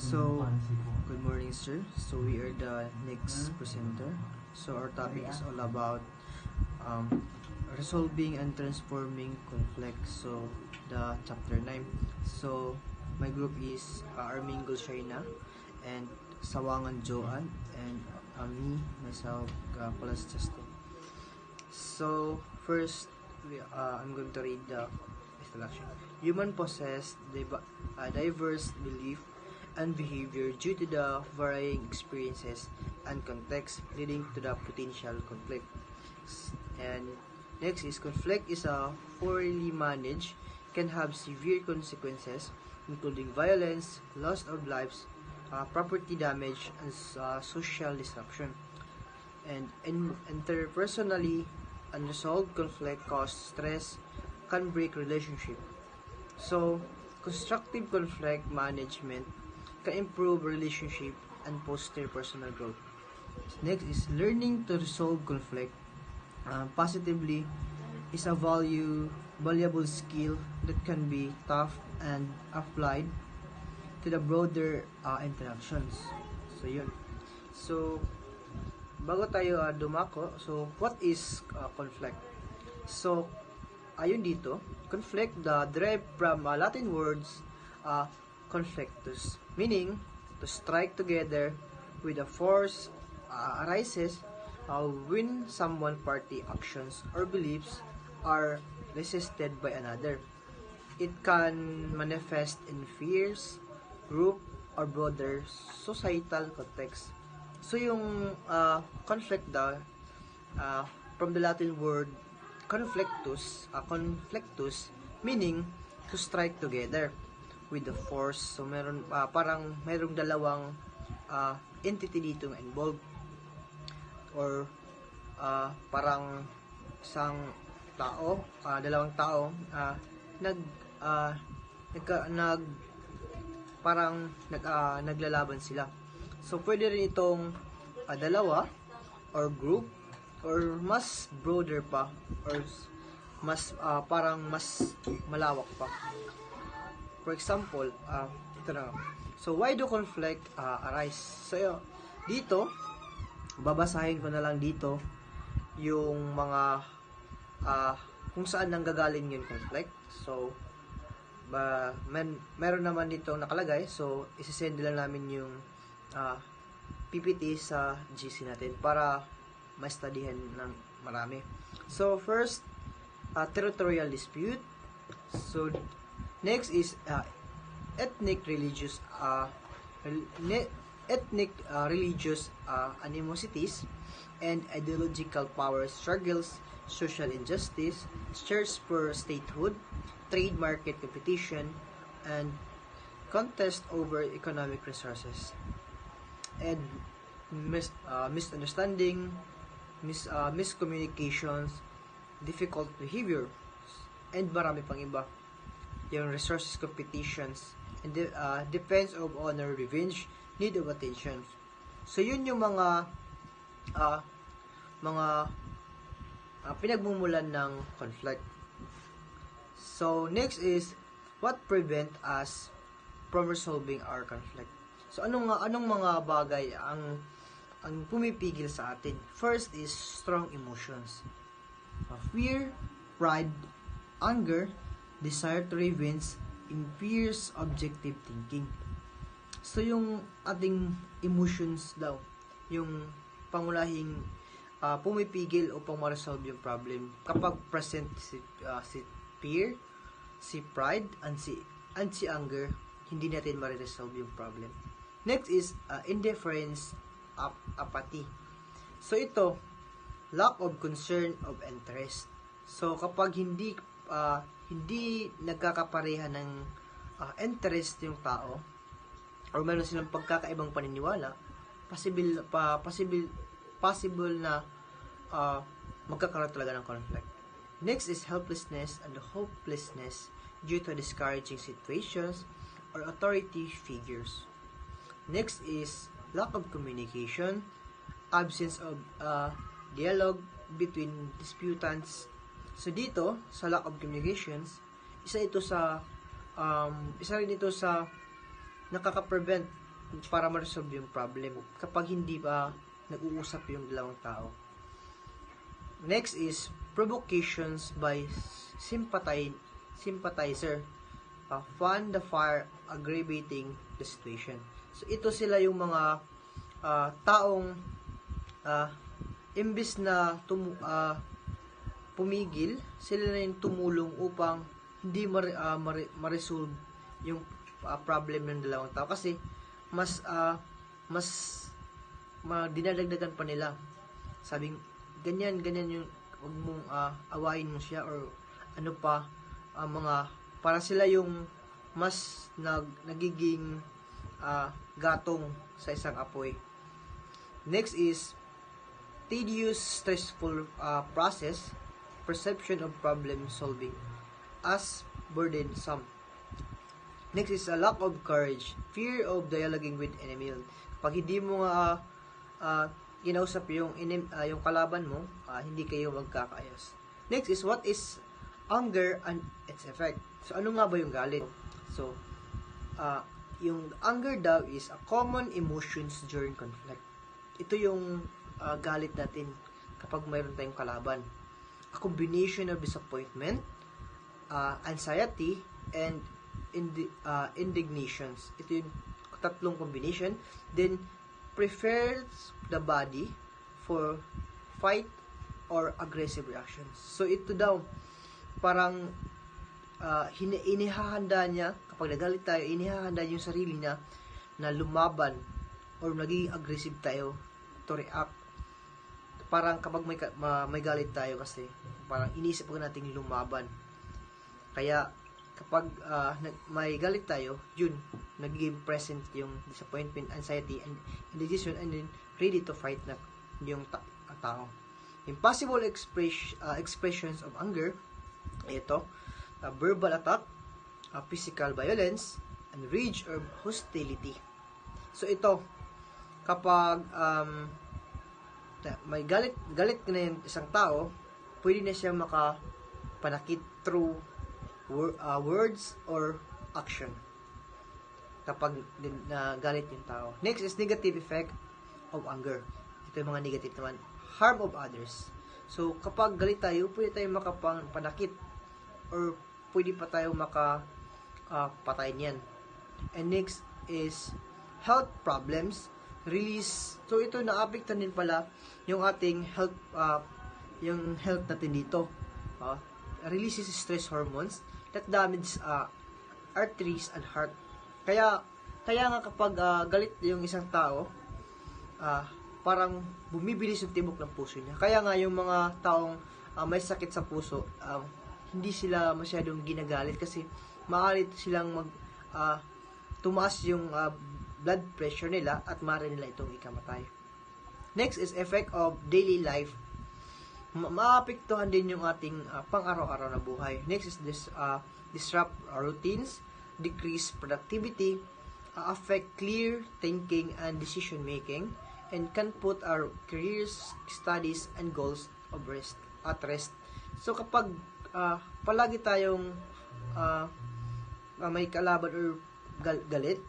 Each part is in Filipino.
So, good morning, sir. So, we are the next presenter. So, our topic is all about um, resolving and transforming conflict. So, the chapter 9. So, my group is Armingo Shaina and Sawangan Joan and me, myself, Palas Justo. So, first, I'm going to read the introduction. Human possess diverse belief and behavior due to the varying experiences and context leading to the potential conflict. And next is conflict is a poorly managed can have severe consequences including violence, loss of lives, property damage, and social disruption. And interpersonally, unresolved conflict cause stress, can break relationship. So, constructive conflict management can improve relationship and foster personal growth. Next is learning to resolve conflict positively is a valuable skill that can be taught and applied to the broader interactions. So, yun. So, bago tayo dumako, so what is conflict? So, ayun dito, conflict derived from Latin words conflictus, meaning to strike together with a force arises when someone party actions or beliefs are resisted by another. It can manifest in fears, group, or broader societal context. So yung conflict from the Latin word conflictus meaning to strike together with the force. So meron parang merong dalawang entity dito involved or parang isang tao, dalawang tao naglalaban sila. So pwede rin itong dalawa or group or mas broader pa or mas parang mas malawak pa. For example, ito na. So why do conflict arise? So dito babasahin ko na lang dito yung mga kung saan nanggagaling yung conflict. So meron naman dito nakalagay. So isisend lang namin yung PPT sa GC natin para ma-studyhan ng marami. So first, territorial dispute. So next is ethnic religious animosities and ideological power struggles, social injustice, search for statehood, trade market competition, and contest over economic resources, and misunderstanding, miscommunications, difficult behavior, and marami pang iba. Yung resources competitions, and defense of honor, revenge, need of attention. So yun yung mga pinagmumulan ng conflict. So next is what prevent us from resolving our conflict. So anong mga bagay ang pumipigil sa atin? First is strong emotions. Fear, pride, anger, desire to revenge, impairs objective thinking. So yung ating emotions daw, yung pangunahing pumipigil upang ma-resolve yung problem kapag present si fear, si pride, and si anger, hindi natin ma-resolve yung problem. Next is indifference, apathy. So ito, lack of concern of interest. So kapag hindi nagkakapareha ng interest yung tao or meron silang pagkakaibang paniniwala, possible na magkakaroon talaga ng conflict. Next is helplessness and hopelessness due to discouraging situations or authority figures. Next is lack of communication, absence of dialogue between disputants. So dito, sa lack of communications, isa rin ito sa nakaka-prevent para ma-resolve yung problem kapag hindi pa nag-uusap yung dalawang tao. Next is provocations by sympathizer. Fan the fire, aggravating the situation. So ito sila yung mga taong imbis na pumigil, sila na yung tumulong upang hindi ma-resolve yung problem ng dalawang tao, kasi mas dinadagdagan pa nila. Sabing ganyan yung wag mong awayin mo siya or ano pa, mga para sila yung mas nagiging gatong sa isang apoy. Next is tedious, stressful process, perception of problem solving as burdensome. Next is a lack of courage, fear of dialoguing with enemy. Pag hindi mo kinausap yung kalaban mo, hindi kayo magkakaayos. Next is what is anger and its effect. So ano nga ba yung galit? So yung anger daw is a common emotions during conflict. Ito yung galit natin kapag mayroon tayong kalaban. A combination of disappointment, anxiety, and indignations. Ito yung tatlong combination. Then prefers the body for fight or aggressive reactions. So ito daw parang inihahanda niya, kapag nagalit tayo, inihahanda yung sarili niya na lumaban or naging aggressive tayo to react. Parang kapag may galit tayo, kasi parang iniisip ko nating lumaban. Kaya kapag may galit tayo, yun, nagiging present yung disappointment, anxiety, and indigestion, and then ready to fight na yung tao. Impossible expressions of anger, ito, verbal attack, physical violence, and rage or hostility. So ito, kapag may galit na yung isang tao, pwede na siya makapanakit through words or action kapag galit yung tao. Next is negative effect of anger. Ito yung mga negative naman. Harm of others. So kapag galit tayo, pwede tayong makapanakit or pwede pa tayong makapatay niyan. And next is health problems, release. So ito, naapektan din pala yung ating health, yung health natin dito. Releases stress hormones that damage arteries and heart. Kaya nga kapag galit yung isang tao, parang bumibilis yung tibok ng puso niya. Kaya nga yung mga taong may sakit sa puso, hindi sila masyadong ginagalit kasi maaari silang tumaas yung blood pressure nila at maaari nila itong ikamatay. Next is effect of daily life. Maapektuhan din yung ating pang-araw-araw na buhay. Next is disrupt routines, decrease productivity, affect clear thinking and decision making, and can put our careers, studies, and goals at rest. So kapag palagi tayong may kalaban or galit,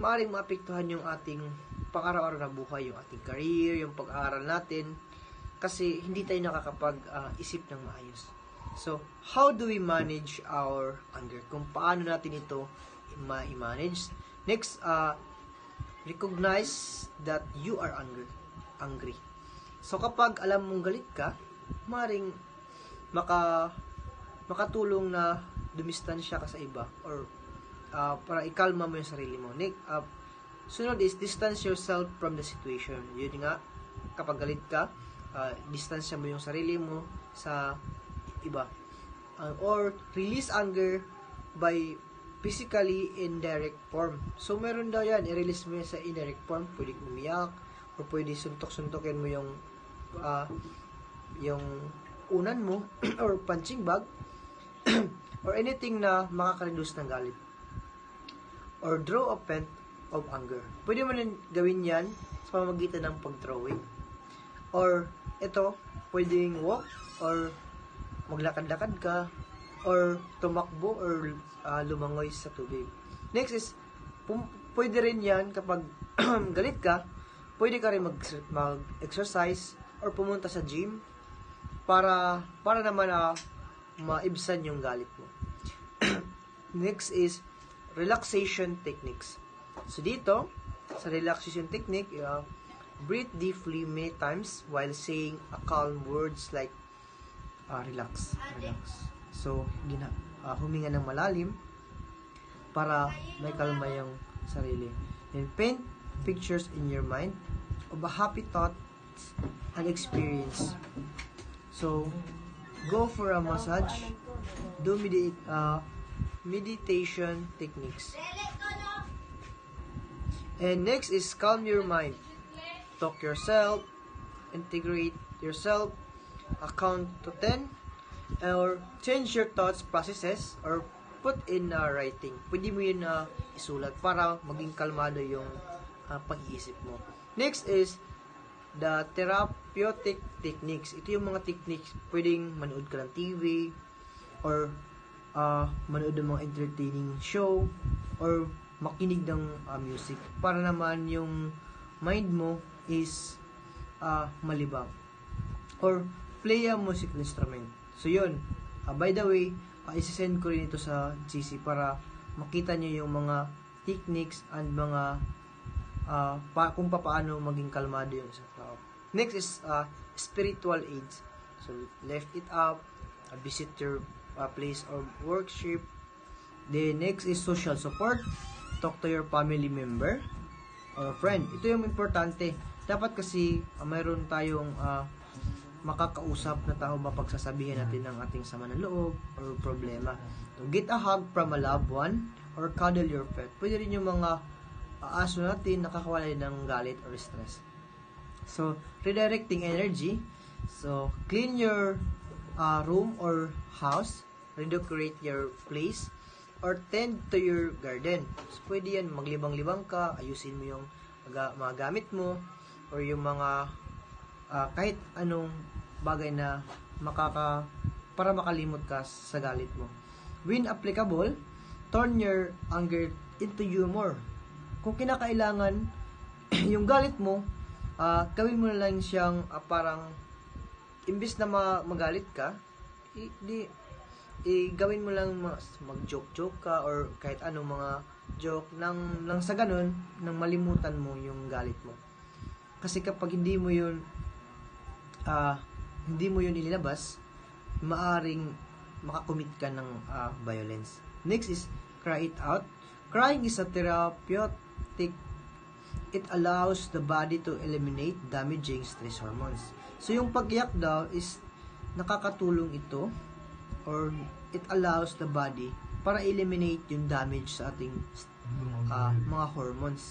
maaaring maapektuhan yung ating pang-araw-araw na buhay, yung ating career, yung pag-aaral natin, kasi hindi tayo nakakapag-isip ng maayos. So, how do we manage our anger? Kung paano natin ito ma-manage? Next, recognize that you are angry. So, kapag alam mong galit ka, maaaring makatulong na dumistansya ka sa iba or para ikalma mo yung sarili mo. Sunod is distance yourself from the situation. Yun nga, kapag galit ka, distansya mo yung sarili mo sa iba. Or release anger by physically indirect form. So meron daw yan, i-release mo yan sa indirect form. Pwede umiyak or pwede suntok-suntokin mo yung unan mo or punching bag or anything na makaka-reduce ng galit. Or draw a pen of anger. Pwede mo rin gawin yan sa pamamagitan ng pag-drawing. Or ito, pwedeng walk or maglakad-lakad ka or tumakbo or lumangoy sa tubig. Next is pwede rin yan kapag galit ka, pwede ka rin mag-exercise or pumunta sa gym para naman maibsan yung galit mo. Next is relaxation techniques. So dito, sa relaxation technique, breathe deeply many times while saying a calm words like relax, relax. So, huminga ng malalim para may kalma yung sarili. And paint pictures in your mind of a happy thought and experience. So, go for a massage, do meditation techniques. And next is calm your mind. Talk yourself, integrate yourself, count to 10, or change your thoughts processes, or put in writing. Pwede mo yun isulat para maging kalmado yung pag-iisip mo. Next is the therapeutic techniques. Ito yung mga techniques, pwedeng manood ka ng TV, or manood ng mga entertaining show, or makinig ng music para naman yung mind mo is malibang, or play a musical instrument. So yun, by the way, isisend ko rin ito sa GC para makita nyo yung mga techniques and mga kung paano maging kalmado yun sa tao. Next is spiritual aids. So lift it up, visit your place of worship. The next is social support. Talk to your family member or friend. Ito yung importante. Dapat kasi mayroon tayong makakausap na tao mapagsasabihin natin ng ating sama ng loob or problema. So, get a hug from a loved one or cuddle your pet. Pwede rin yung mga aso natin nakakawala ng galit or stress. So, redirecting energy. So, clean your room or house. Redecorate your place. Or tend to your garden. So, pwede yan, maglibang-libang ka, ayusin mo yung mga gamit mo, or yung mga kahit anong bagay na para makalimot ka sa galit mo. When applicable, turn your anger into humor. Kung kinakailangan, yung galit mo, gawin mo na lang siyang parang, imbis na magalit ka, gawin mo lang mag-joke-joke ka or kahit anong mga joke nang sa ganun nang malimutan mo yung galit mo. Kasi kapag hindi mo yun ililabas, maaring makakommit ka ng violence. Next is cry it out. Crying is a therapeutic. It allows the body to eliminate damaging stress hormones. So yung pag-iyak daw is nakakatulong ito, or it allows the body para eliminate yung damage sa ating mga hormones.